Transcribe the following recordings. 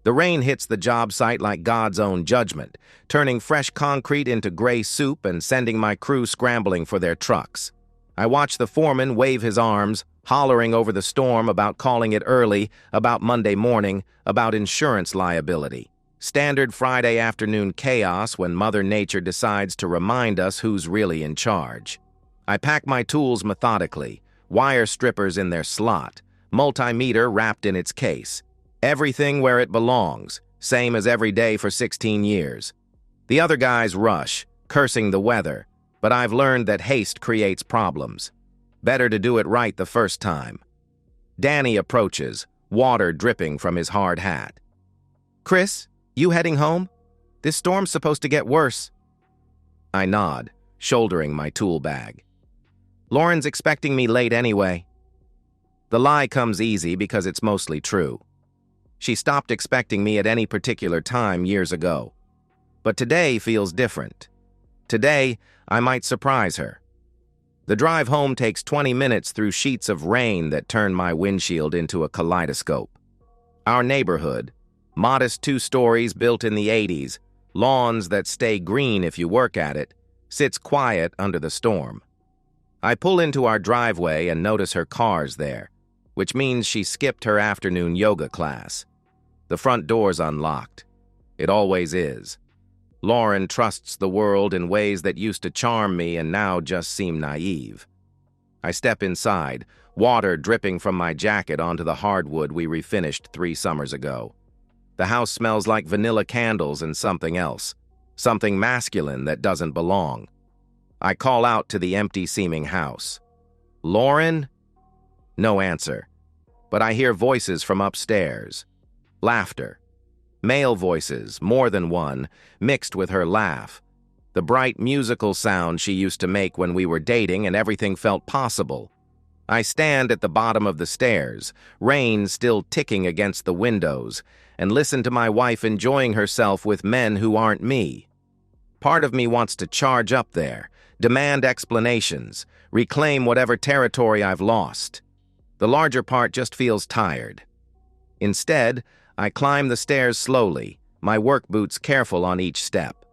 The rain hits the job site like God's own judgment, turning fresh concrete into gray soup and sending my crew scrambling for their trucks. I watch the foreman wave his arms, hollering over the storm about calling it early, about Monday morning, about insurance liability. Standard Friday afternoon chaos when Mother Nature decides to remind us who's really in charge. I pack my tools methodically, wire strippers in their slot, multimeter wrapped in its case. Everything where it belongs, same as every day for 16 years. The other guys rush, cursing the weather, but I've learned that haste creates problems. Better to do it right the first time. Danny approaches, water dripping from his hard hat. "Chris, you heading home? This storm's supposed to get worse." I nod, shouldering my tool bag. "Lauren's expecting me late anyway." The lie comes easy because it's mostly true. She stopped expecting me at any particular time years ago. But today feels different. Today, I might surprise her. The drive home takes 20 minutes through sheets of rain that turn my windshield into a kaleidoscope. Our neighborhood, modest 2 stories built in the 80s, lawns that stay green if you work at it, sits quiet under the storm. I pull into our driveway and notice her car's there, which means she skipped her afternoon yoga class. The front door's unlocked. It always is. Lauren trusts the world in ways that used to charm me and now just seem naive. I step inside, water dripping from my jacket onto the hardwood we refinished 3 summers ago. The house smells like vanilla candles and something else, something masculine that doesn't belong. I call out to the empty-seeming house. "Lauren?" No answer, but I hear voices from upstairs. Laughter. Male voices, more than one, mixed with her laugh. The bright musical sound she used to make when we were dating and everything felt possible. I stand at the bottom of the stairs, rain still ticking against the windows, and listen to my wife enjoying herself with men who aren't me. Part of me wants to charge up there, demand explanations, reclaim whatever territory I've lost. The larger part just feels tired. Instead, I climb the stairs slowly, my work boots careful on each step.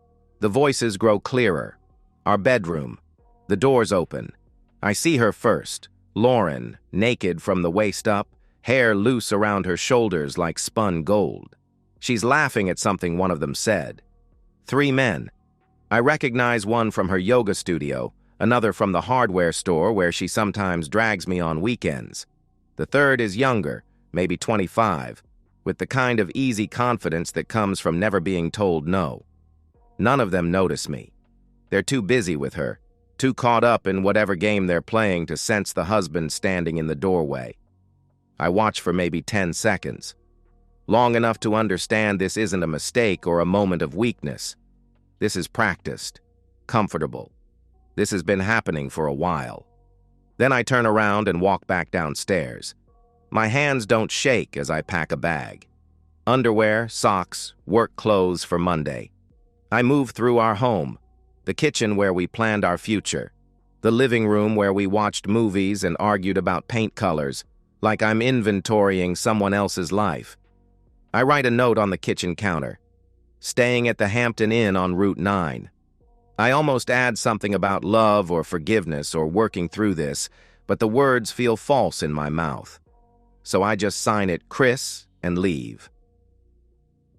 The voices grow clearer. Our bedroom. The doors open. I see her first, Lauren, naked from the waist up, hair loose around her shoulders like spun gold. She's laughing at something one of them said. 3 men. I recognize one from her yoga studio, another from the hardware store where she sometimes drags me on weekends. The third is younger, maybe 25, with the kind of easy confidence that comes from never being told no. None of them notice me. They're too busy with her, too caught up in whatever game they're playing to sense the husband standing in the doorway. I watch for maybe 10 seconds, long enough to understand this isn't a mistake or a moment of weakness. This is practiced, comfortable. This has been happening for a while. Then I turn around and walk back downstairs. My hands don't shake as I pack a bag. Underwear, socks, work clothes for Monday. I move through our home, the kitchen where we planned our future, the living room where we watched movies and argued about paint colors, like I'm inventorying someone else's life. I write a note on the kitchen counter. Staying at the Hampton Inn on Route 9. I almost add something about love or forgiveness or working through this, but the words feel false in my mouth. So I just sign it Chris and leave.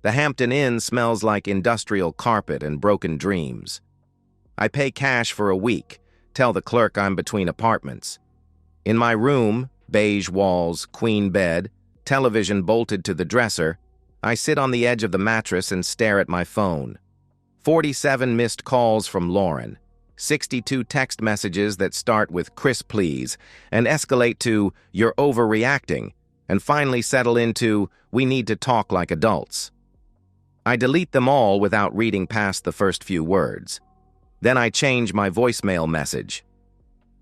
The Hampton Inn smells like industrial carpet and broken dreams. I pay cash for a week, tell the clerk I'm between apartments. In my room, beige walls, queen bed, television bolted to the dresser, I sit on the edge of the mattress and stare at my phone. 47 missed calls from Lauren, 62 text messages that start with "Chris, please," and escalate to "you're overreacting," and finally settle into "we need to talk like adults." I delete them all without reading past the first few words. Then I change my voicemail message.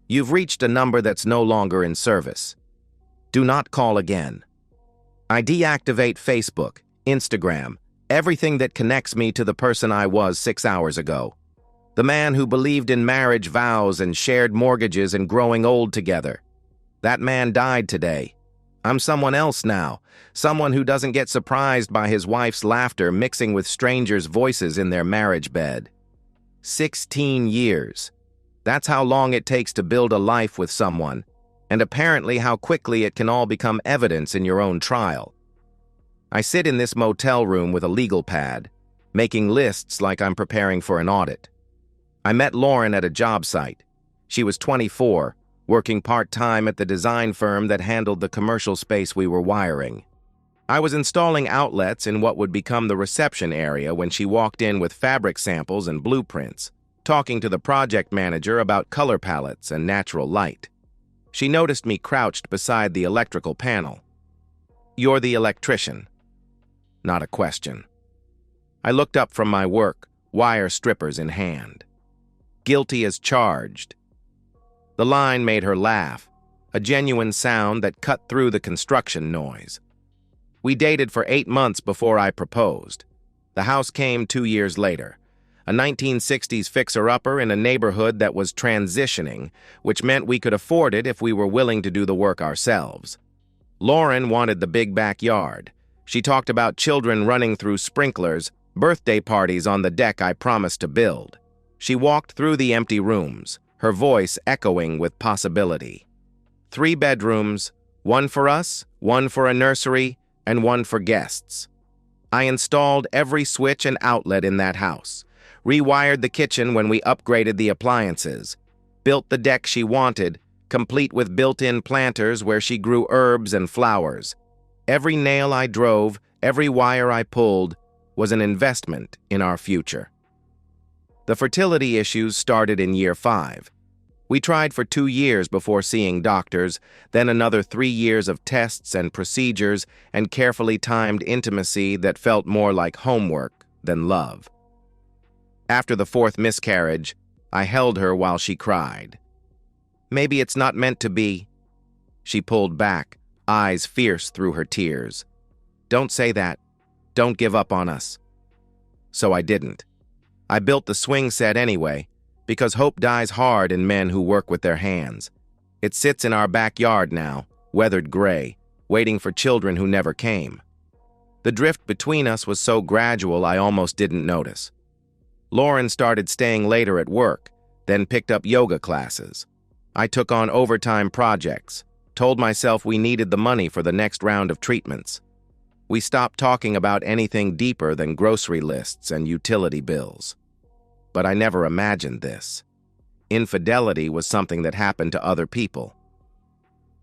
"You've reached a number that's no longer in service. Do not call again." I deactivate Facebook, Instagram, everything that connects me to the person I was 6 hours ago. The man who believed in marriage vows and shared mortgages and growing old together. That man died today. I'm someone else now, someone who doesn't get surprised by his wife's laughter mixing with strangers' voices in their marriage bed. 16 years. That's how long it takes to build a life with someone, and apparently how quickly it can all become evidence in your own trial. I sit in this motel room with a legal pad, making lists like I'm preparing for an audit. I met Lauren at a job site. She was 24, working part-time at the design firm that handled the commercial space we were wiring. I was installing outlets in what would become the reception area when she walked in with fabric samples and blueprints, talking to the project manager about color palettes and natural light. She noticed me crouched beside the electrical panel. "You're the electrician." Not a question. I looked up from my work, wire strippers in hand. "Guilty as charged." The line made her laugh, a genuine sound that cut through the construction noise. We dated for 8 months before I proposed. The house came 2 years later, a 1960s fixer-upper in a neighborhood that was transitioning, which meant we could afford it if we were willing to do the work ourselves. Lauren wanted the big backyard. She talked about children running through sprinklers, birthday parties on the deck I promised to build. She walked through the empty rooms, her voice echoing with possibility. 3 bedrooms, 1 for us, 1 for a nursery, and 1 for guests. I installed every switch and outlet in that house, rewired the kitchen when we upgraded the appliances, built the deck she wanted, complete with built-in planters where she grew herbs and flowers. Every nail I drove, every wire I pulled, was an investment in our future. The fertility issues started in year 5. We tried for 2 years before seeing doctors, then another 3 years of tests and procedures and carefully timed intimacy that felt more like homework than love. After the 4th miscarriage, I held her while she cried. "Maybe it's not meant to be." She pulled back, eyes fierce through her tears. "Don't say that. Don't give up on us." So I didn't. I built the swing set anyway, because hope dies hard in men who work with their hands. It sits in our backyard now, weathered gray, waiting for children who never came. The drift between us was so gradual I almost didn't notice. Lauren started staying later at work, then picked up yoga classes. I took on overtime projects, told myself we needed the money for the next round of treatments. We stopped talking about anything deeper than grocery lists and utility bills. But I never imagined this. Infidelity was something that happened to other people.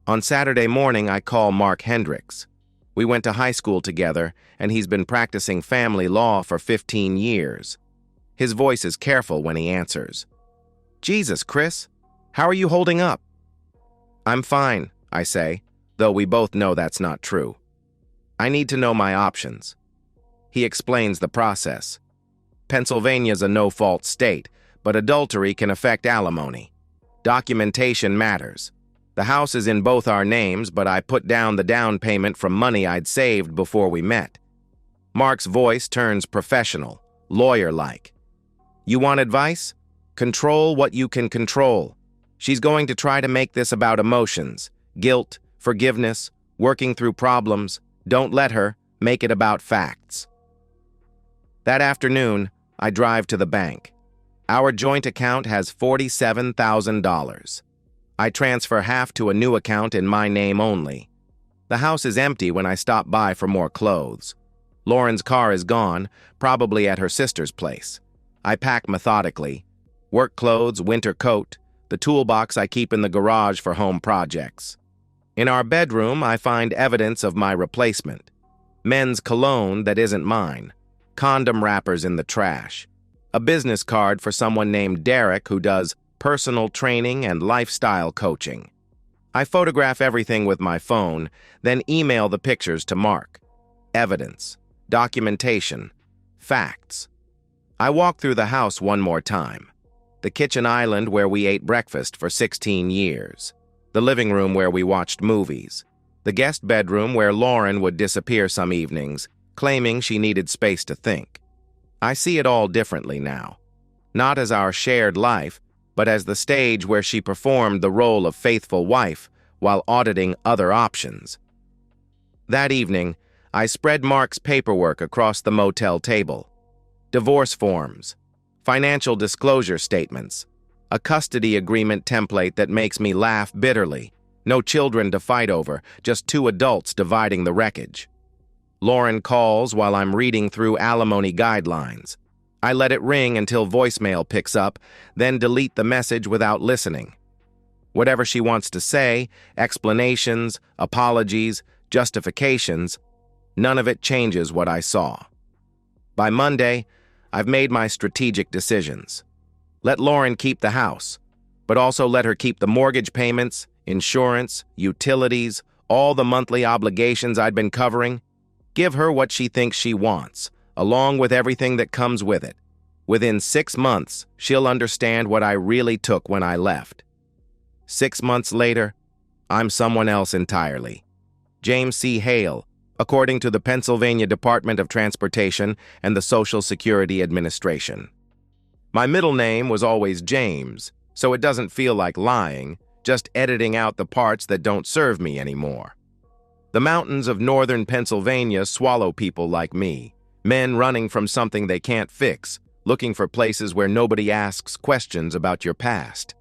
On Saturday morning, I call Mark Hendricks. We went to high school together, and he's been practicing family law for 15 years. His voice is careful when he answers. "Jesus, Chris, how are you holding up?" "I'm fine," I say, though we both know that's not true. "I need to know my options." He explains the process. Pennsylvania's a no-fault state, but adultery can affect alimony. Documentation matters. The house is in both our names, but I put down the down payment from money I'd saved before we met. Mark's voice turns professional, lawyer-like. "You want advice? Control what you can control. She's going to try to make this about emotions, guilt, forgiveness, working through problems. Don't let her make it about facts." That afternoon, I drive to the bank. Our joint account has $47,000. I transfer half to a new account in my name only. The house is empty when I stop by for more clothes. Lauren's car is gone, probably at her sister's place. I pack methodically. Work clothes, winter coat, the toolbox I keep in the garage for home projects. In our bedroom, I find evidence of my replacement. Men's cologne that isn't mine. Condom wrappers in the trash. A business card for someone named Derek who does personal training and lifestyle coaching. I photograph everything with my phone, then email the pictures to Mark. Evidence, documentation, facts. I walk through the house one more time. The kitchen island where we ate breakfast for 16 years. The living room where we watched movies. The guest bedroom where Lauren would disappear some evenings, claiming she needed space to think. I see it all differently now. Not as our shared life, but as the stage where she performed the role of faithful wife while auditing other options. That evening, I spread Mark's paperwork across the motel table. Divorce forms, financial disclosure statements, a custody agreement template that makes me laugh bitterly. No children to fight over, just two adults dividing the wreckage. Lauren calls while I'm reading through alimony guidelines. I let it ring until voicemail picks up, then delete the message without listening. Whatever she wants to say, explanations, apologies, justifications, none of it changes what I saw. By Monday, I've made my strategic decisions. Let Lauren keep the house, but also let her keep the mortgage payments, insurance, utilities, all the monthly obligations I'd been covering. Give her what she thinks she wants, along with everything that comes with it. Within 6 months, she'll understand what I really took when I left. 6 months later, I'm someone else entirely. James C. Hale, according to the Pennsylvania Department of Transportation and the Social Security Administration. My middle name was always James, so it doesn't feel like lying, just editing out the parts that don't serve me anymore. The mountains of northern Pennsylvania swallow people like me, men running from something they can't fix, looking for places where nobody asks questions about your past.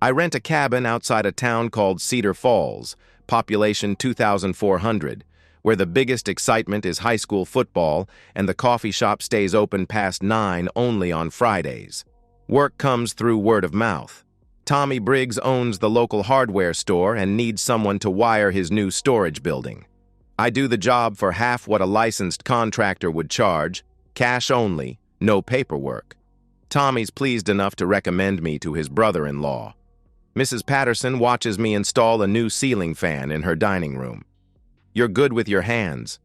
I rent a cabin outside a town called Cedar Falls, population 2,400, where the biggest excitement is high school football and the coffee shop stays open past 9 only on Fridays. Work comes through word of mouth. Tommy Briggs owns the local hardware store and needs someone to wire his new storage building. I do the job for half what a licensed contractor would charge, cash only, no paperwork. Tommy's pleased enough to recommend me to his brother-in-law. Mrs. Patterson watches me install a new ceiling fan in her dining room. You're good with your hands.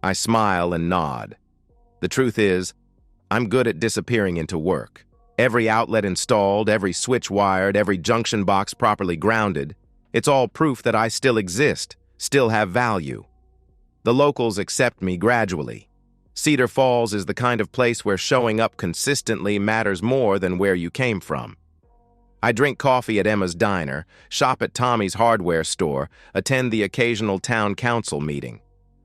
I smile and nod. The truth is, I'm good at disappearing into work. Every outlet installed, every switch wired, every junction box properly grounded. It's all proof that I still exist, still have value. The locals accept me gradually. Cedar Falls is the kind of place where showing up consistently matters more than where you came from. I drink coffee at Emma's Diner, shop at Tommy's hardware store, attend the occasional town council meeting.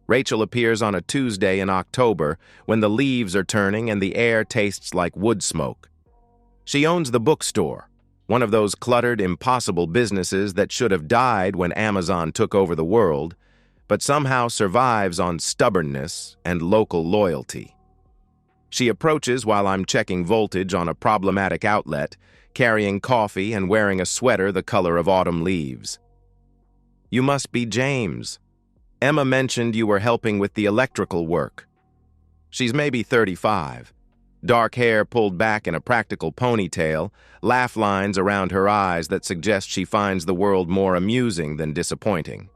Rachel appears on a Tuesday in October when the leaves are turning and the air tastes like wood smoke. She owns the bookstore, one of those cluttered, impossible businesses that should have died when Amazon took over the world, but somehow survives on stubbornness and local loyalty. She approaches while I'm checking voltage on a problematic outlet, carrying coffee and wearing a sweater the color of autumn leaves. You must be James. Emma mentioned you were helping with the electrical work. She's maybe 35. Dark hair pulled back in a practical ponytail, laugh lines around her eyes that suggest she finds the world more amusing than disappointing.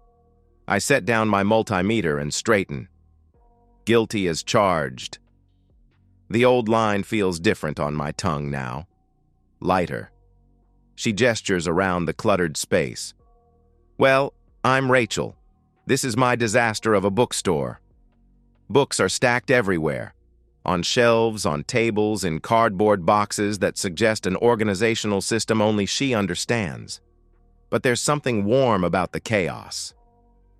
I set down my multimeter and straighten. Guilty as charged. The old line feels different on my tongue now. Lighter. She gestures around the cluttered space. Well, I'm Rachel. This is my disaster of a bookstore. Books are stacked everywhere. On shelves, on tables, in cardboard boxes that suggest an organizational system only she understands. But there's something warm about the chaos.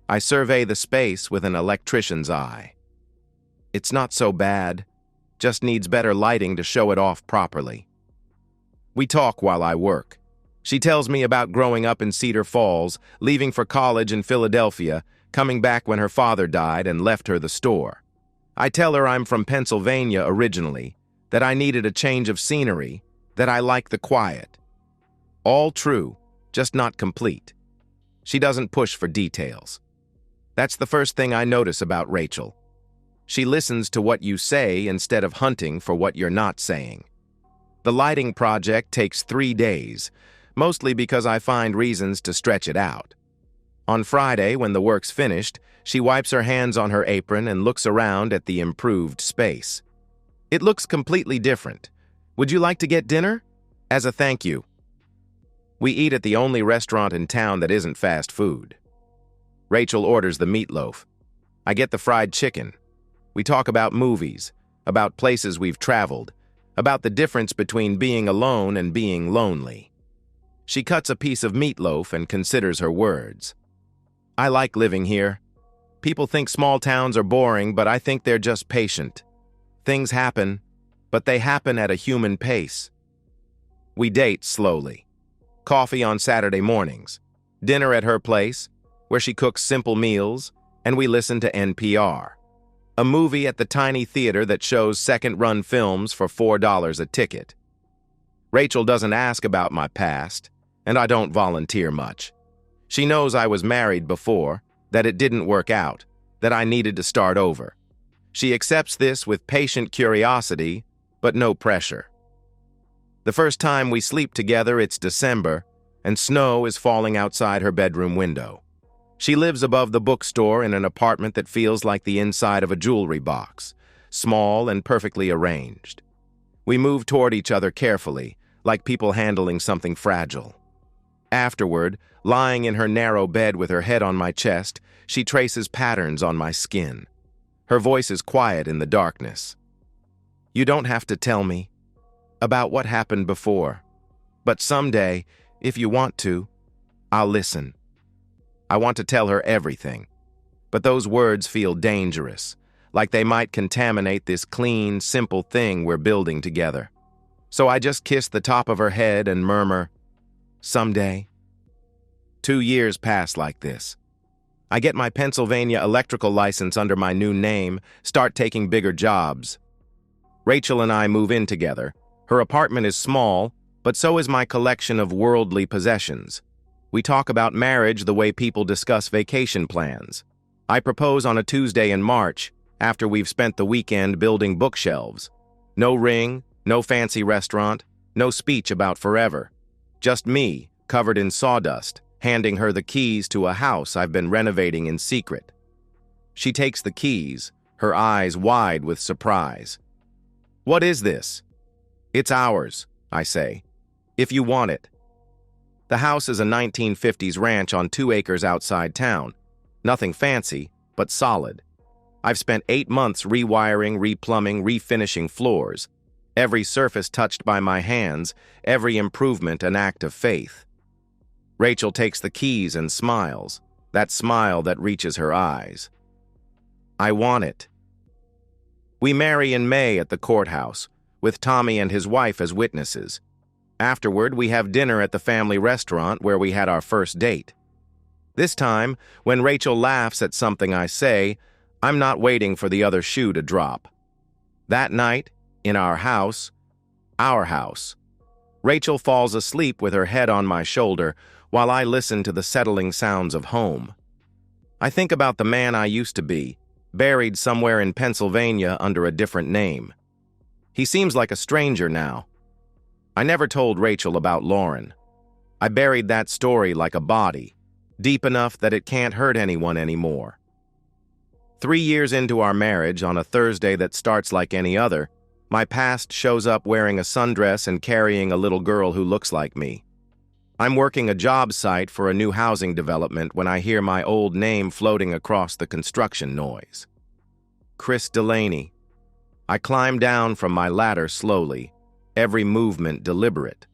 I survey the space with an electrician's eye. It's not so bad, just needs better lighting to show it off properly. We talk while I work. She tells me about growing up in Cedar Falls, leaving for college in Philadelphia, coming back when her father died and left her the store. I tell her I'm from Pennsylvania originally, that I needed a change of scenery, that I like the quiet. All true, just not complete. She doesn't push for details. That's the first thing I notice about Rachel. She listens to what you say instead of hunting for what you're not saying. The lighting project takes 3 days, mostly because I find reasons to stretch it out. On Friday, when the work's finished, she wipes her hands on her apron and looks around at the improved space. It looks completely different. Would you like to get dinner? As a thank you. We eat at the only restaurant in town that isn't fast food. Rachel orders the meatloaf. I get the fried chicken. We talk about movies, about places we've traveled, about the difference between being alone and being lonely. She cuts a piece of meatloaf and considers her words. I like living here. People think small towns are boring, but I think they're just patient. Things happen, but they happen at a human pace. We date slowly. Coffee on Saturday mornings, dinner at her place, where she cooks simple meals, and we listen to NPR. A movie at the tiny theater that shows second-run films for $4 a ticket. Rachel doesn't ask about my past, and I don't volunteer much. She knows I was married before, that it didn't work out, that I needed to start over. She accepts this with patient curiosity, but no pressure. The first time we sleep together, it's December, and snow is falling outside her bedroom window. She lives above the bookstore in an apartment that feels like the inside of a jewelry box, small and perfectly arranged. We move toward each other carefully, like people handling something fragile. Afterward, lying in her narrow bed with her head on my chest, she traces patterns on my skin. Her voice is quiet in the darkness. You don't have to tell me about what happened before, but someday, if you want to, I'll listen. I want to tell her everything, but those words feel dangerous, like they might contaminate this clean, simple thing we're building together. So I just kiss the top of her head and murmur, someday. 2 years pass like this. I get my Pennsylvania electrical license under my new name, start taking bigger jobs. Rachel and I move in together. Her apartment is small, but so is my collection of worldly possessions. We talk about marriage the way people discuss vacation plans. I propose on a Tuesday in March, after we've spent the weekend building bookshelves. No ring, no fancy restaurant, no speech about forever. Just me, covered in sawdust, handing her the keys to a house I've been renovating in secret. She takes the keys, her eyes wide with surprise. What is this? It's ours, I say, if you want it. The house is a 1950s ranch on 2 acres outside town. Nothing fancy, but solid. I've spent 8 months rewiring, replumbing, refinishing floors. Every surface touched by my hands, every improvement an act of faith. Rachel takes the keys and smiles, that smile that reaches her eyes. I want it. We marry in May at the courthouse, with Tommy and his wife as witnesses. Afterward, we have dinner at the family restaurant where we had our first date. This time, when Rachel laughs at something I say, I'm not waiting for the other shoe to drop. That night, in our house, Rachel falls asleep with her head on my shoulder while I listen to the settling sounds of home. I think about the man I used to be, buried somewhere in Pennsylvania under a different name. He seems like a stranger now. I never told Rachel about Lauren. I buried that story like a body, deep enough that it can't hurt anyone anymore. 3 years into our marriage, on a Thursday that starts like any other, my past shows up wearing a sundress and carrying a little girl who looks like me. I'm working a job site for a new housing development when I hear my old name floating across the construction noise. Chris Delaney. I climb down from my ladder slowly, every movement deliberate.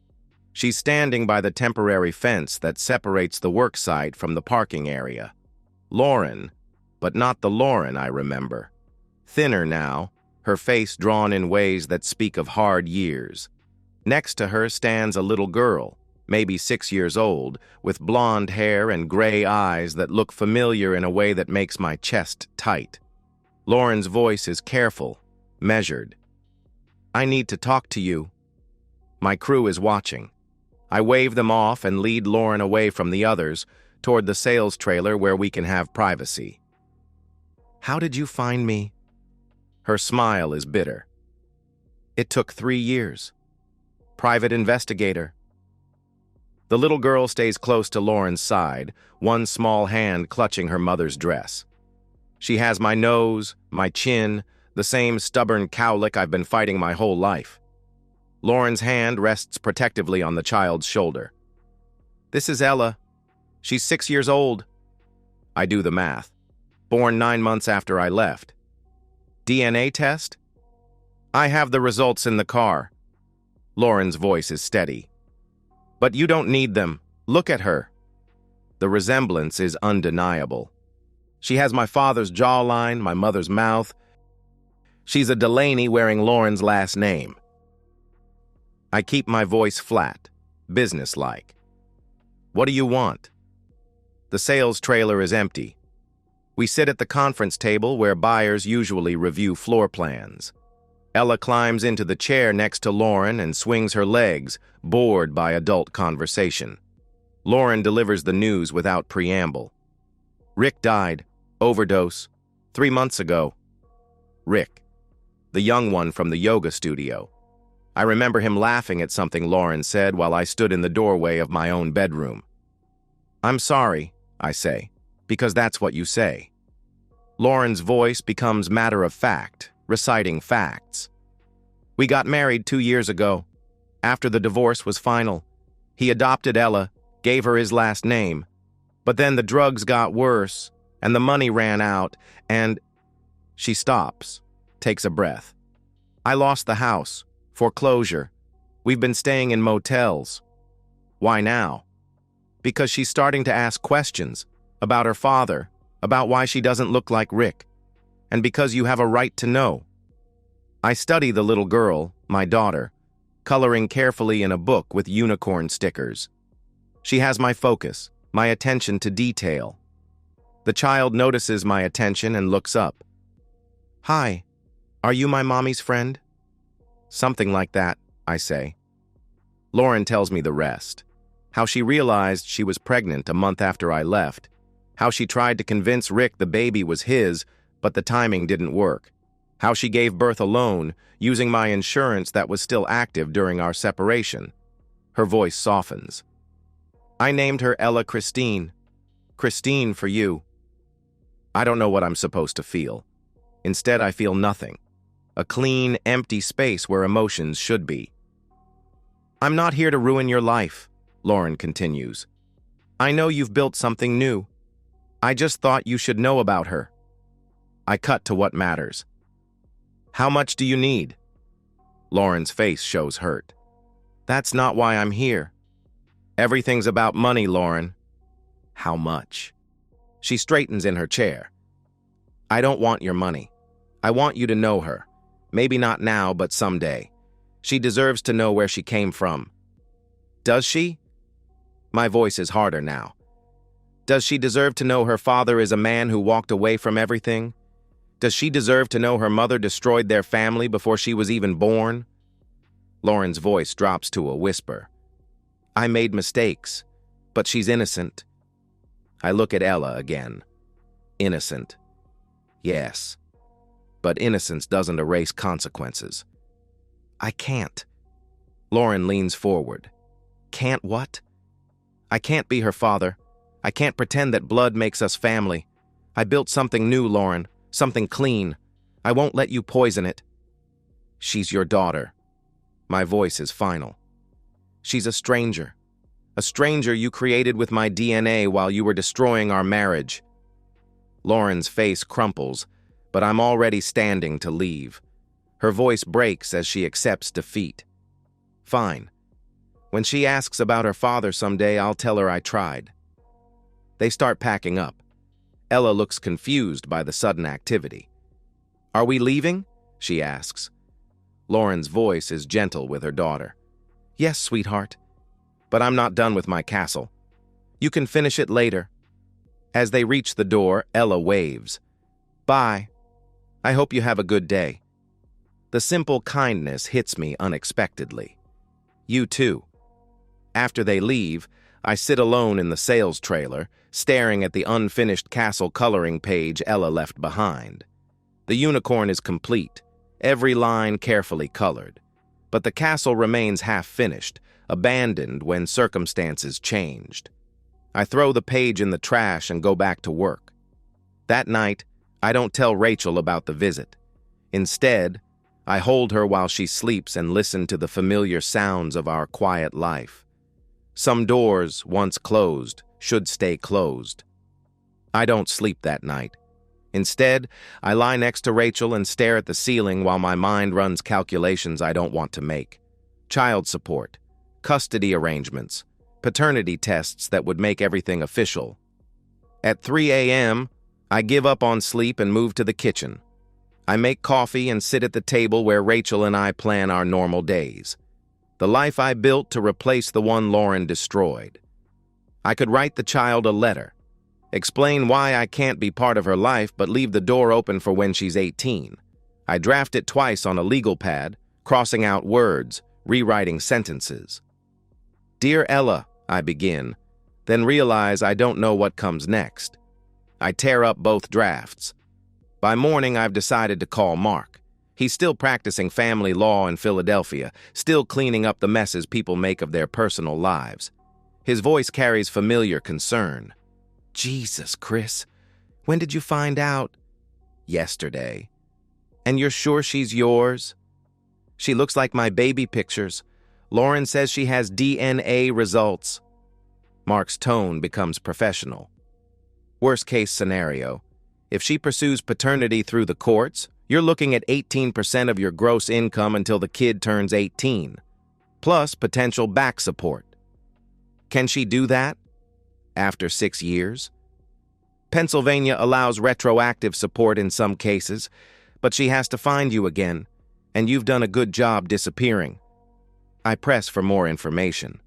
She's standing by the temporary fence that separates the work site from the parking area. Lauren, but not the Lauren I remember. Thinner now, her face drawn in ways that speak of hard years. Next to her stands a little girl, maybe 6 years old, with blonde hair and gray eyes that look familiar in a way that makes my chest tight. Lauren's voice is careful, measured. I need to talk to you. My crew is watching. I wave them off and lead Lauren away from the others, toward the sales trailer where we can have privacy. How did you find me? Her smile is bitter. It took 3 years. Private investigator. The little girl stays close to Lauren's side, one small hand clutching her mother's dress. She has my nose, my chin, the same stubborn cowlick I've been fighting my whole life. Lauren's hand rests protectively on the child's shoulder. This is Ella. She's 6 years old. I do the math. Born 9 months after I left. DNA test? I have the results in the car. Lauren's voice is steady. But you don't need them. Look at her. The resemblance is undeniable. She has my father's jawline, my mother's mouth. She's a Delaney wearing Lauren's last name. I keep my voice flat, businesslike. What do you want? The sales trailer is empty. We sit at the conference table where buyers usually review floor plans. Ella climbs into the chair next to Lauren and swings her legs, bored by adult conversation. Lauren delivers the news without preamble. Rick died. Overdose. 3 months ago. Rick. The young one from the yoga studio. I remember him laughing at something Lauren said while I stood in the doorway of my own bedroom. I'm sorry, I say, because that's what you say. Lauren's voice becomes matter of fact, reciting facts. We got married 2 years ago. After the divorce was final, he adopted Ella, gave her his last name. But then the drugs got worse, and the money ran out, and... She stops, takes a breath. I lost the house, foreclosure. We've been staying in motels. Why now? Because she's starting to ask questions about her father, about why she doesn't look like Rick, and because you have a right to know. I study the little girl, my daughter, coloring carefully in a book with unicorn stickers. She has my focus, my attention to detail. The child notices my attention and looks up. Hi, are you my mommy's friend? Something like that, I say. Lauren tells me the rest. How she realized she was pregnant a month after I left. How she tried to convince Rick the baby was his, but the timing didn't work. How she gave birth alone, using my insurance that was still active during our separation. Her voice softens. I named her Ella Christine. Christine for you. I don't know what I'm supposed to feel. Instead, I feel nothing. A clean, empty space where emotions should be. I'm not here to ruin your life, Lauren continues. I know you've built something new. I just thought you should know about her. I cut to what matters. How much do you need? Lauren's face shows hurt. That's not why I'm here. Everything's about money, Lauren. How much? She straightens in her chair. I don't want your money. I want you to know her. Maybe not now, but someday. She deserves to know where she came from. Does she? My voice is harder now. Does she deserve to know her father is a man who walked away from everything? Does she deserve to know her mother destroyed their family before she was even born? Lauren's voice drops to a whisper. I made mistakes, but she's innocent. I look at Ella again. Innocent. Yes. But innocence doesn't erase consequences. I can't. Lauren leans forward. Can't what? I can't be her father. I can't pretend that blood makes us family. I built something new, Lauren. Something clean. I won't let you poison it. She's your daughter. My voice is final. She's a stranger. A stranger you created with my DNA while you were destroying our marriage. Lauren's face crumples, but I'm already standing to leave. Her voice breaks as she accepts defeat. Fine. When she asks about her father someday, I'll tell her I tried. They start packing up. Ella looks confused by the sudden activity. Are we leaving? She asks. Lauren's voice is gentle with her daughter. Yes, sweetheart. But I'm not done with my castle. You can finish it later. As they reach the door, Ella waves. Bye. I hope you have a good day. The simple kindness hits me unexpectedly. You too. After they leave, I sit alone in the sales trailer, staring at the unfinished castle coloring page Ella left behind. The unicorn is complete, every line carefully colored. But the castle remains half-finished, abandoned when circumstances changed. I throw the page in the trash and go back to work. That night, I don't tell Rachel about the visit. Instead, I hold her while she sleeps and listen to the familiar sounds of our quiet life. Some doors, once closed, should stay closed. I don't sleep that night. Instead, I lie next to Rachel and stare at the ceiling while my mind runs calculations I don't want to make. Child support, custody arrangements, paternity tests that would make everything official. At 3 a.m., I give up on sleep and move to the kitchen. I make coffee and sit at the table where Rachel and I plan our normal days. The life I built to replace the one Lauren destroyed. I could write the child a letter, explain why I can't be part of her life but leave the door open for when she's 18. I draft it twice on a legal pad, crossing out words, rewriting sentences. Dear Ella, I begin, then realize I don't know what comes next. I tear up both drafts. By morning, I've decided to call Mark. He's still practicing family law in Philadelphia, still cleaning up the messes people make of their personal lives. His voice carries familiar concern. Jesus, Chris, when did you find out? Yesterday. And you're sure she's yours? She looks like my baby pictures. Lauren says she has DNA results. Mark's tone becomes professional. Worst case scenario. If she pursues paternity through the courts, you're looking at 18% of your gross income until the kid turns 18, plus potential back support. Can she do that? After 6 years? Pennsylvania allows retroactive support in some cases, but she has to find you again, and you've done a good job disappearing. I press for more information.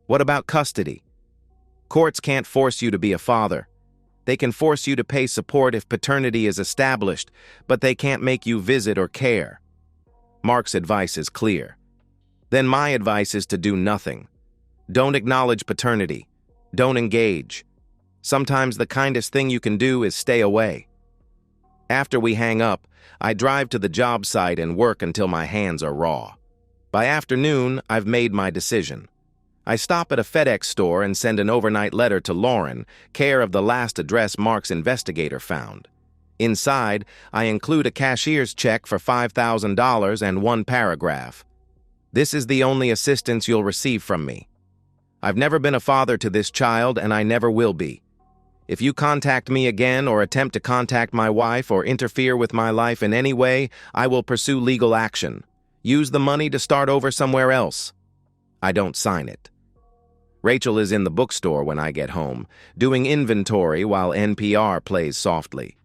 What about custody? Courts can't force you to be a father. They can force you to pay support if paternity is established, but they can't make you visit or care. Mark's advice is clear. Then my advice is to do nothing. Don't acknowledge paternity. Don't engage. Sometimes the kindest thing you can do is stay away. After we hang up, I drive to the job site and work until my hands are raw. By afternoon, I've made my decision. I stop at a FedEx store and send an overnight letter to Lauren, care of the last address Mark's investigator found. Inside, I include a cashier's check for $5,000 and one paragraph. This is the only assistance you'll receive from me. I've never been a father to this child, and I never will be. If you contact me again or attempt to contact my wife or interfere with my life in any way, I will pursue legal action. Use the money to start over somewhere else. I don't sign it. Rachel is in the bookstore when I get home, doing inventory while NPR plays softly.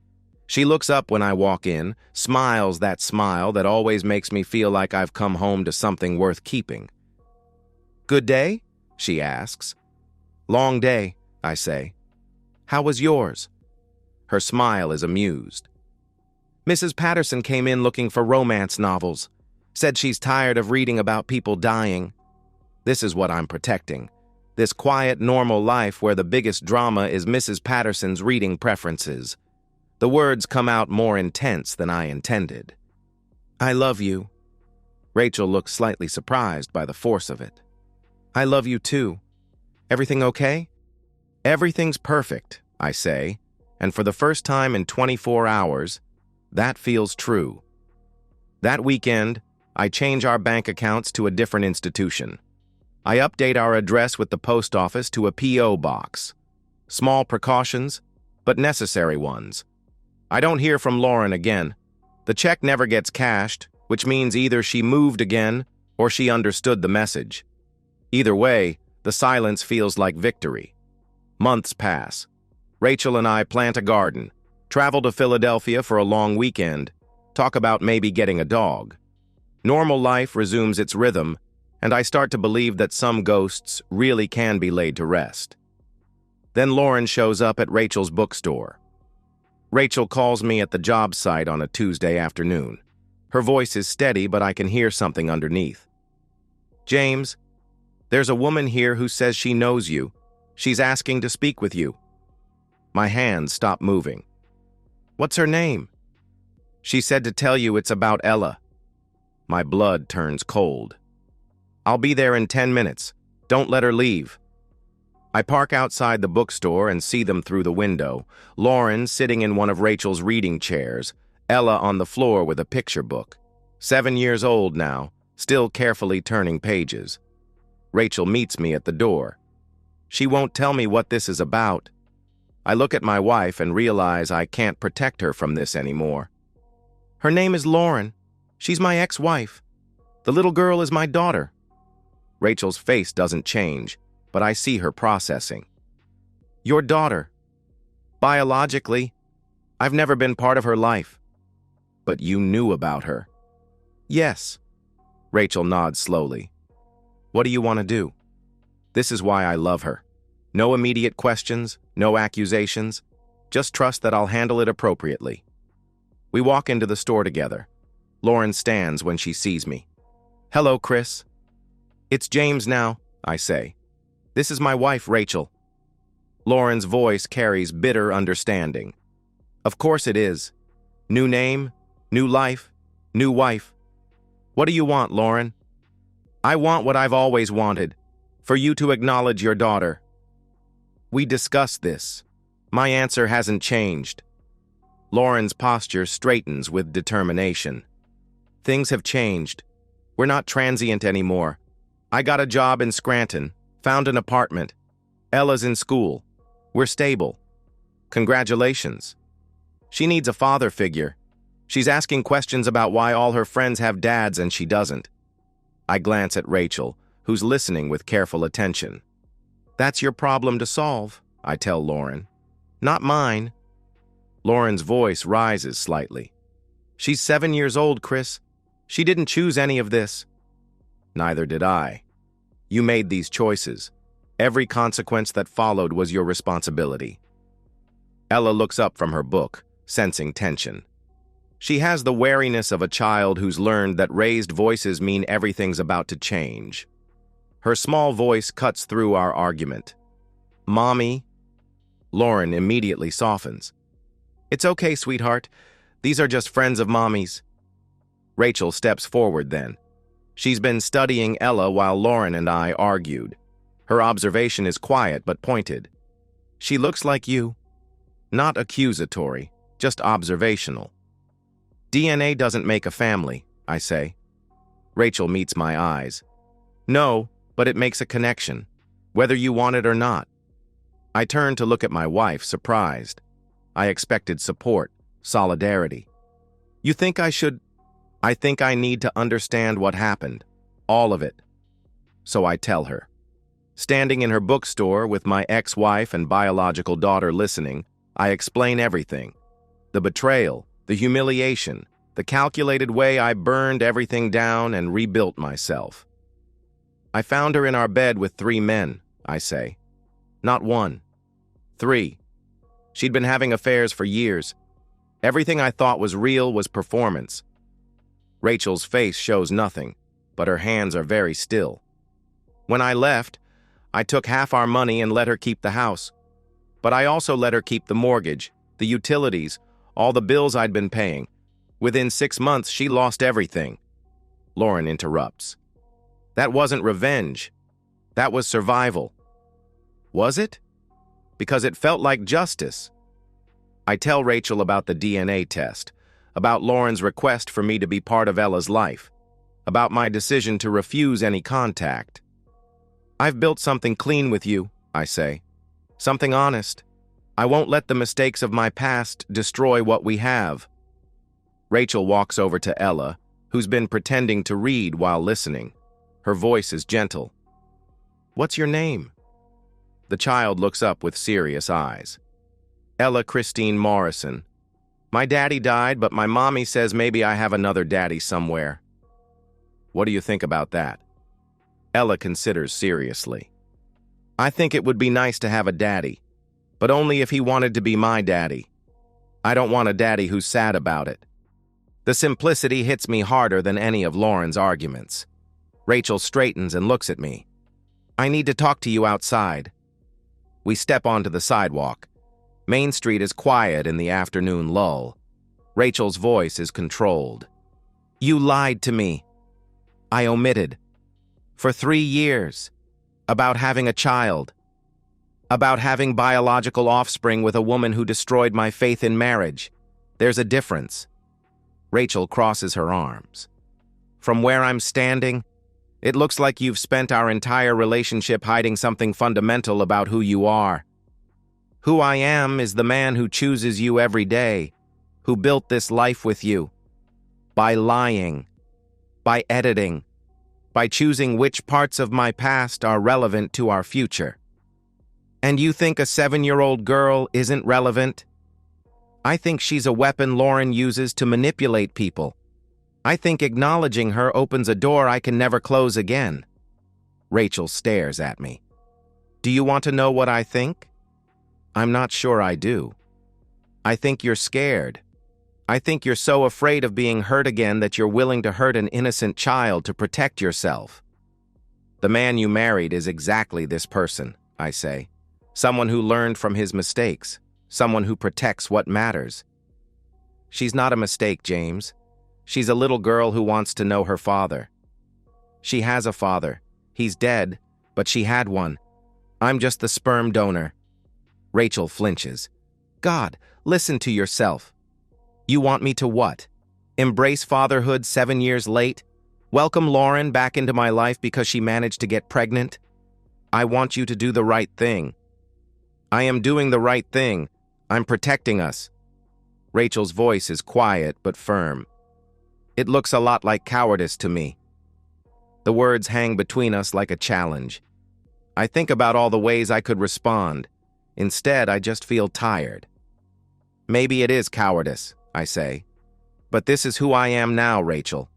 She looks up when I walk in, smiles that smile that always makes me feel like I've come home to something worth keeping. Good day? She asks. Long day, I say. How was yours? Her smile is amused. Mrs. Patterson came in looking for romance novels. Said she's tired of reading about people dying. This is what I'm protecting. This quiet, normal life where the biggest drama is Mrs. Patterson's reading preferences. The words come out more intense than I intended. I love you. Rachel looks slightly surprised by the force of it. I love you too. Everything okay? Everything's perfect, I say, and for the first time in 24 hours, that feels true. That weekend, I change our bank accounts to a different institution. I update our address with the post office to a P.O. box. Small precautions, but necessary ones. I don't hear from Lauren again. The check never gets cashed, which means either she moved again or she understood the message. Either way, the silence feels like victory. Months pass. Rachel and I plant a garden, travel to Philadelphia for a long weekend, talk about maybe getting a dog. Normal life resumes its rhythm, and I start to believe that some ghosts really can be laid to rest. Then Lauren shows up at Rachel's bookstore. Rachel calls me at the job site on a Tuesday afternoon. Her voice is steady, but I can hear something underneath. James, there's a woman here who says she knows you. She's asking to speak with you. My hands stop moving. What's her name? She said to tell you it's about Ella. My blood turns cold. I'll be there in 10 minutes. Don't let her leave. I park outside the bookstore and see them through the window. Lauren sitting in one of Rachel's reading chairs, Ella on the floor with a picture book. 7 years old now, still carefully turning pages. Rachel meets me at the door. She won't tell me what this is about. I look at my wife and realize I can't protect her from this anymore. Her name is Lauren. She's my ex-wife. The little girl is my daughter. Rachel's face doesn't change, but I see her processing. Your daughter. Biologically, I've never been part of her life. But you knew about her. Yes. Rachel nods slowly. What do you want to do? This is why I love her. No immediate questions, no accusations. Just trust that I'll handle it appropriately. We walk into the store together. Lauren stands when she sees me. Hello, Chris. It's James now, I say. This is my wife, Rachel. Lauren's voice carries bitter understanding. Of course it is. New name, new life, new wife. What do you want, Lauren? I want what I've always wanted, for you to acknowledge your daughter. We discussed this. My answer hasn't changed. Lauren's posture straightens with determination. Things have changed. We're not transient anymore. I got a job in Scranton, found an apartment. Ella's in school. We're stable. Congratulations. She needs a father figure. She's asking questions about why all her friends have dads and she doesn't. I glance at Rachel, who's listening with careful attention. That's your problem to solve, I tell Lauren. Not mine. Lauren's voice rises slightly. She's 7 years old, Chris. She didn't choose any of this. Neither did I. You made these choices. Every consequence that followed was your responsibility. Ella looks up from her book, sensing tension. She has the wariness of a child who's learned that raised voices mean everything's about to change. Her small voice cuts through our argument. Mommy? Lauren immediately softens. It's okay, sweetheart. These are just friends of Mommy's. Rachel steps forward then. She's been studying Ella while Lauren and I argued. Her observation is quiet but pointed. She looks like you. Not accusatory, just observational. DNA doesn't make a family, I say. Rachel meets my eyes. No, but it makes a connection, whether you want it or not. I turn to look at my wife, surprised. I expected support, solidarity. You think I should? I think I need to understand what happened, all of it. So I tell her. Standing in her bookstore with my ex-wife and biological daughter listening, I explain everything. The betrayal, the humiliation, the calculated way I burned everything down and rebuilt myself. I found her in our bed with 3 men, I say. Not 1. 3. She'd been having affairs for years. Everything I thought was real was performance. Rachel's face shows nothing, but her hands are very still. When I left, I took half our money and let her keep the house. But I also let her keep the mortgage, the utilities, all the bills I'd been paying. Within 6 months, she lost everything. Lauren interrupts. That wasn't revenge. That was survival. Was it? Because it felt like justice. I tell Rachel about the DNA test, about Lauren's request for me to be part of Ella's life, about my decision to refuse any contact. I've built something clean with you, I say. Something honest. I won't let the mistakes of my past destroy what we have. Rachel walks over to Ella, who's been pretending to read while listening. Her voice is gentle. What's your name? The child looks up with serious eyes. Ella Christine Morrison. My daddy died, but my mommy says maybe I have another daddy somewhere. What do you think about that? Ella considers seriously. I think it would be nice to have a daddy, but only if he wanted to be my daddy. I don't want a daddy who's sad about it. The simplicity hits me harder than any of Lauren's arguments. Rachel straightens and looks at me. I need to talk to you outside. We step onto the sidewalk. Main Street is quiet in the afternoon lull. Rachel's voice is controlled. You lied to me. I omitted. For 3 years. About having a child. About having biological offspring with a woman who destroyed my faith in marriage. There's a difference. Rachel crosses her arms. From where I'm standing, it looks like you've spent our entire relationship hiding something fundamental about who you are. Who I am is the man who chooses you every day, who built this life with you. By lying. By editing. By choosing which parts of my past are relevant to our future. And you think a 7-year-old girl isn't relevant? I think she's a weapon Lauren uses to manipulate people. I think acknowledging her opens a door I can never close again. Rachel stares at me. Do you want to know what I think? I'm not sure I do. I think you're scared. I think you're so afraid of being hurt again that you're willing to hurt an innocent child to protect yourself. The man you married is exactly this person, I say. Someone who learned from his mistakes. Someone who protects what matters. She's not a mistake, James. She's a little girl who wants to know her father. She has a father. He's dead, but she had one. I'm just the sperm donor. Rachel flinches. God, listen to yourself. You want me to what? Embrace fatherhood 7 years late? Welcome Lauren back into my life because she managed to get pregnant? I want you to do the right thing. I am doing the right thing. I'm protecting us. Rachel's voice is quiet but firm. It looks a lot like cowardice to me. The words hang between us like a challenge. I think about all the ways I could respond. Instead, I just feel tired. Maybe it is cowardice, I say. But this is who I am now, Rachel.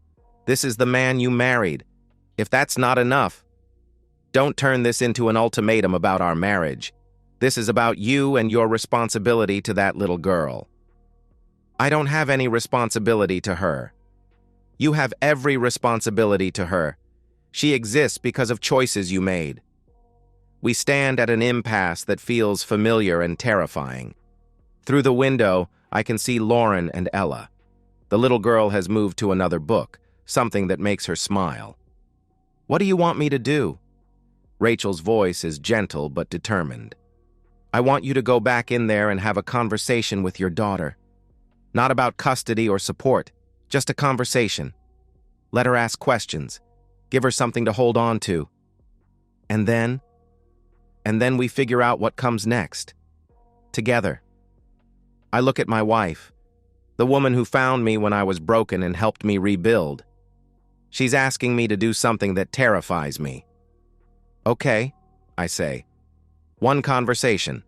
This is the man you married. If that's not enough, don't turn this into an ultimatum about our marriage. This is about you and your responsibility to that little girl. I don't have any responsibility to her. You have every responsibility to her. She exists because of choices you made. We stand at an impasse that feels familiar and terrifying. Through the window, I can see Lauren and Ella. The little girl has moved to another book, something that makes her smile. What do you want me to do? Rachel's voice is gentle but determined. I want you to go back in there and have a conversation with your daughter. Not about custody or support, just a conversation. Let her ask questions. Give her something to hold on to. And then we figure out what comes next. Together. I look at my wife, the woman who found me when I was broken and helped me rebuild. She's asking me to do something that terrifies me. Okay, I say. One conversation.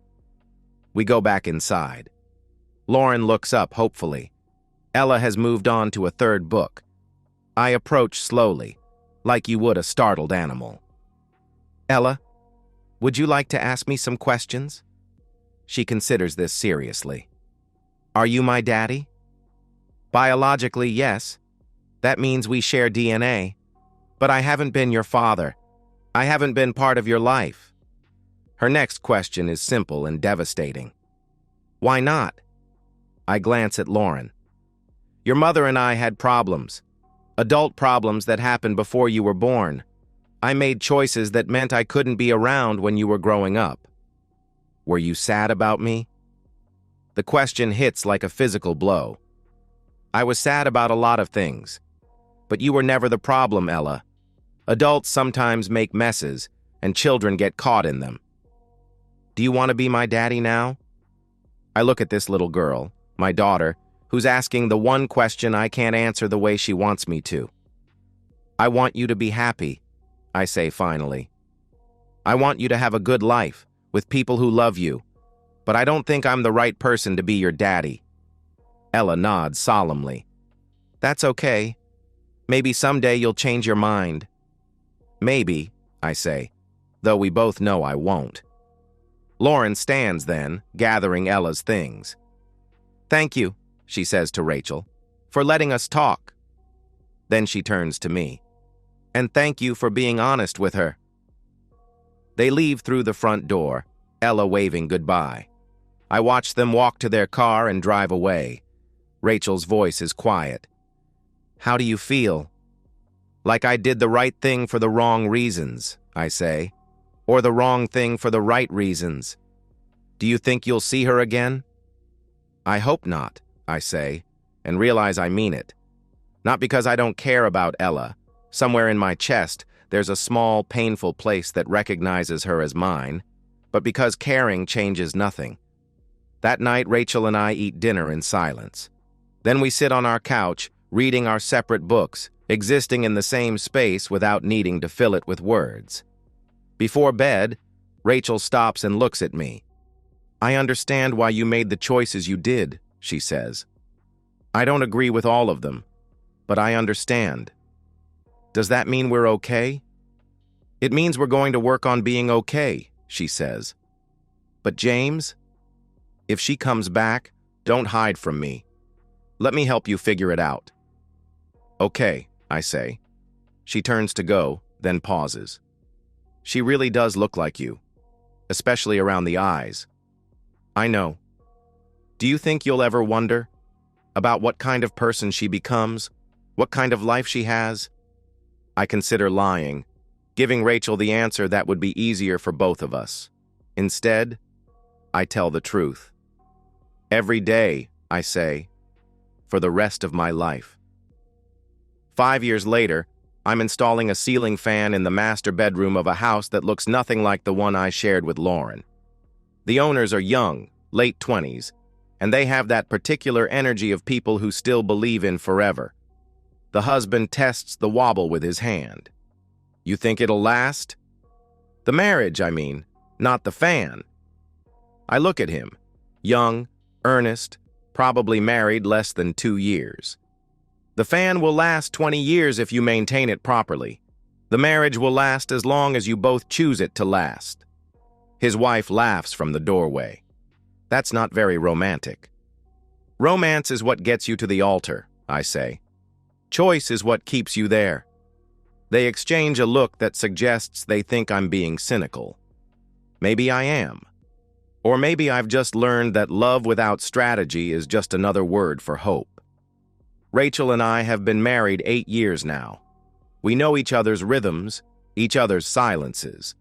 We go back inside. Lauren looks up hopefully. Ella has moved on to a third book. I approach slowly, like you would a startled animal. Ella, would you like to ask me some questions? She considers this seriously. Are you my daddy? Biologically, yes. That means we share DNA. But I haven't been your father. I haven't been part of your life. Her next question is simple and devastating. Why not? I glance at Lauren. Your mother and I had problems. Adult problems that happened before you were born. I made choices that meant I couldn't be around when you were growing up. Were you sad about me? The question hits like a physical blow. I was sad about a lot of things. But you were never the problem, Ella. Adults sometimes make messes, and children get caught in them. Do you want to be my daddy now? I look at this little girl, my daughter, who's asking the one question I can't answer the way she wants me to. I want you to be happy, I say finally. I want you to have a good life, with people who love you, but I don't think I'm the right person to be your daddy. Ella nods solemnly. That's okay. Maybe someday you'll change your mind. Maybe, I say, though we both know I won't. Lauren stands then, gathering Ella's things. Thank you, she says to Rachel, for letting us talk. Then she turns to me. And thank you for being honest with her. They leave through the front door, Ella waving goodbye. I watch them walk to their car and drive away. Rachel's voice is quiet. How do you feel? Like I did the right thing for the wrong reasons, I say. Or the wrong thing for the right reasons. Do you think you'll see her again? I hope not, I say, and realize I mean it. Not because I don't care about Ella. Somewhere in my chest, there's a small, painful place that recognizes her as mine, but because caring changes nothing. That night, Rachel and I eat dinner in silence. Then we sit on our couch, reading our separate books, existing in the same space without needing to fill it with words. Before bed, Rachel stops and looks at me. I understand why you made the choices you did, she says. I don't agree with all of them, but I understand. Does that mean we're okay? It means we're going to work on being okay, she says. But James, if she comes back, don't hide from me. Let me help you figure it out. Okay, I say. She turns to go, then pauses. She really does look like you, especially around the eyes. I know. Do you think you'll ever wonder about what kind of person she becomes, what kind of life she has? I consider lying, giving Rachel the answer that would be easier for both of us. Instead, I tell the truth. Every day, I say, for the rest of my life. 5 years later, I'm installing a ceiling fan in the master bedroom of a house that looks nothing like the one I shared with Lauren. The owners are young, late 20s, and they have that particular energy of people who still believe in forever. The husband tests the wobble with his hand. You think it'll last? The marriage, I mean, not the fan. I look at him, young, earnest, probably married less than 2 years. The fan will last 20 years if you maintain it properly. The marriage will last as long as you both choose it to last. His wife laughs from the doorway. That's not very romantic. Romance is what gets you to the altar, I say. Choice is what keeps you there. They exchange a look that suggests they think I'm being cynical. Maybe I am. Or maybe I've just learned that love without strategy is just another word for hope. Rachel and I have been married 8 years now. We know each other's rhythms, each other's silences.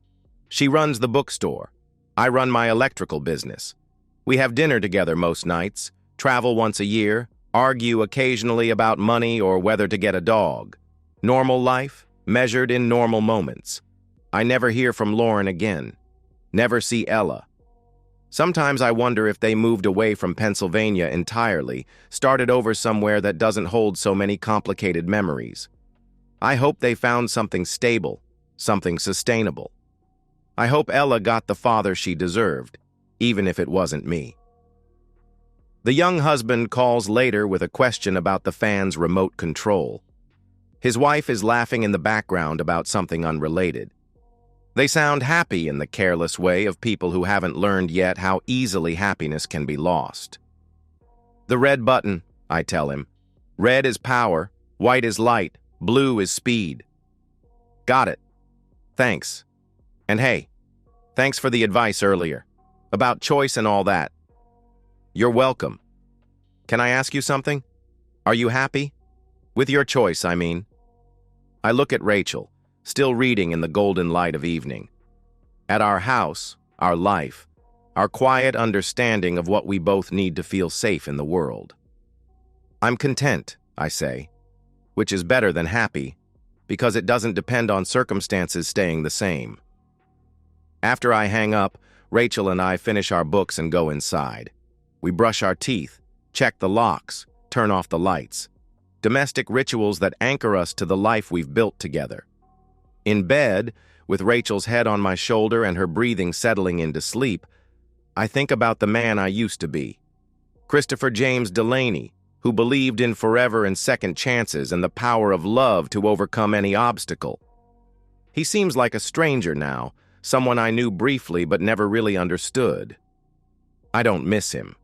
She runs the bookstore. I run my electrical business. We have dinner together most nights, travel once a year, argue occasionally about money or whether to get a dog. Normal life, measured in normal moments. I never hear from Lauren again. Never see Ella. Sometimes I wonder if they moved away from Pennsylvania entirely, started over somewhere that doesn't hold so many complicated memories. I hope they found something stable, something sustainable. I hope Ella got the father she deserved, even if it wasn't me. The young husband calls later with a question about the fan's remote control. His wife is laughing in the background about something unrelated. They sound happy in the careless way of people who haven't learned yet how easily happiness can be lost. The red button, I tell him. Red is power, white is light, blue is speed. Got it. Thanks. And hey, thanks for the advice earlier, about choice and all that. You're welcome. Can I ask you something? Are you happy? With your choice, I mean. I look at Rachel, still reading in the golden light of evening. At our house, our life, our quiet understanding of what we both need to feel safe in the world. I'm content, I say, which is better than happy, because it doesn't depend on circumstances staying the same. After I hang up, Rachel and I finish our books and go inside. We brush our teeth, check the locks, turn off the lights. Domestic rituals that anchor us to the life we've built together. In bed, with Rachel's head on my shoulder and her breathing settling into sleep, I think about the man I used to be. Christopher James Delaney, who believed in forever and second chances and the power of love to overcome any obstacle. He seems like a stranger now, someone I knew briefly but never really understood. I don't miss him.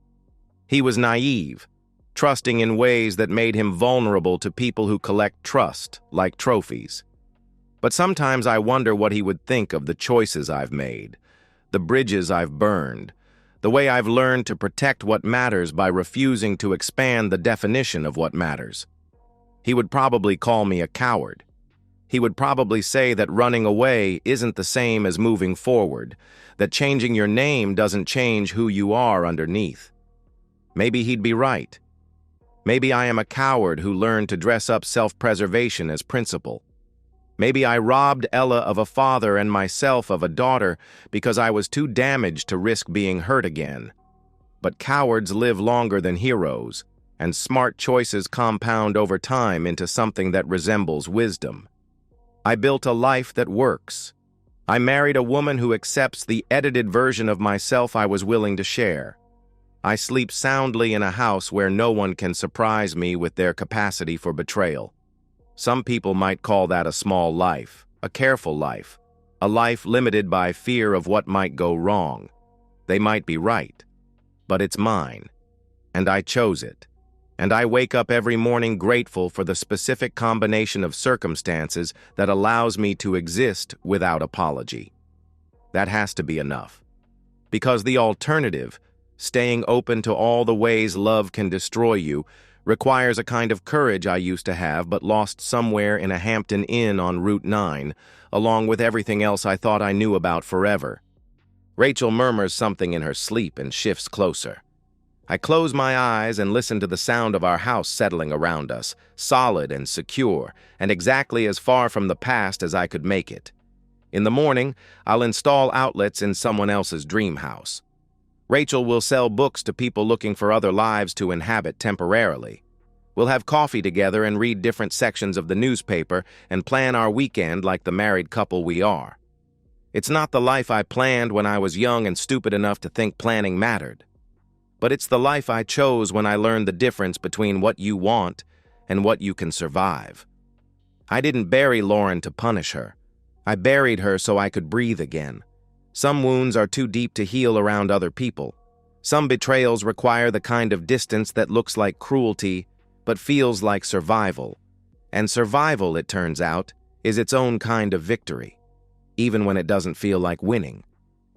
He was naive, trusting in ways that made him vulnerable to people who collect trust, like trophies. But sometimes I wonder what he would think of the choices I've made, the bridges I've burned, the way I've learned to protect what matters by refusing to expand the definition of what matters. He would probably call me a coward. He would probably say that running away isn't the same as moving forward, that changing your name doesn't change who you are underneath. Maybe he'd be right. Maybe I am a coward who learned to dress up self-preservation as principle. Maybe I robbed Ella of a father and myself of a daughter because I was too damaged to risk being hurt again. But cowards live longer than heroes, and smart choices compound over time into something that resembles wisdom. I built a life that works. I married a woman who accepts the edited version of myself I was willing to share. I sleep soundly in a house where no one can surprise me with their capacity for betrayal. Some people might call that a small life, a careful life, a life limited by fear of what might go wrong. They might be right, but it's mine, and I chose it. And I wake up every morning grateful for the specific combination of circumstances that allows me to exist without apology. That has to be enough. Because the alternative, staying open to all the ways love can destroy you, requires a kind of courage I used to have but lost somewhere in a Hampton Inn on Route 9, along with everything else I thought I knew about forever. Rachel murmurs something in her sleep and shifts closer. I close my eyes and listen to the sound of our house settling around us, solid and secure, and exactly as far from the past as I could make it. In the morning, I'll install outlets in someone else's dream house. Rachel will sell books to people looking for other lives to inhabit temporarily. We'll have coffee together and read different sections of the newspaper and plan our weekend like the married couple we are. It's not the life I planned when I was young and stupid enough to think planning mattered. But it's the life I chose when I learned the difference between what you want and what you can survive. I didn't bury Lauren to punish her. I buried her so I could breathe again. Some wounds are too deep to heal around other people. Some betrayals require the kind of distance that looks like cruelty, but feels like survival. And survival, it turns out, is its own kind of victory, even when it doesn't feel like winning,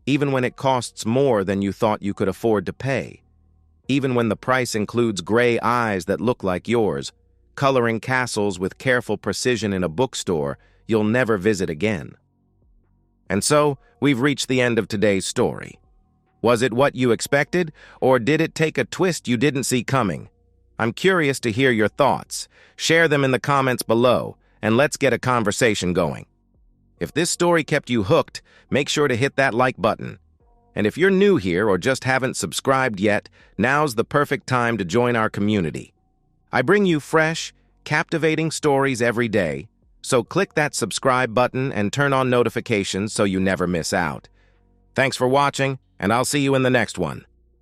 even when it costs more than you thought you could afford to pay, even when the price includes gray eyes that look like yours, coloring castles with careful precision in a bookstore you'll never visit again. And so, we've reached the end of today's story. Was it what you expected, or did it take a twist you didn't see coming? I'm curious to hear your thoughts. Share them in the comments below, and let's get a conversation going. If this story kept you hooked, make sure to hit that like button. And if you're new here or just haven't subscribed yet, now's the perfect time to join our community. I bring you fresh, captivating stories every day, so click that subscribe button and turn on notifications so you never miss out. Thanks for watching, and I'll see you in the next one.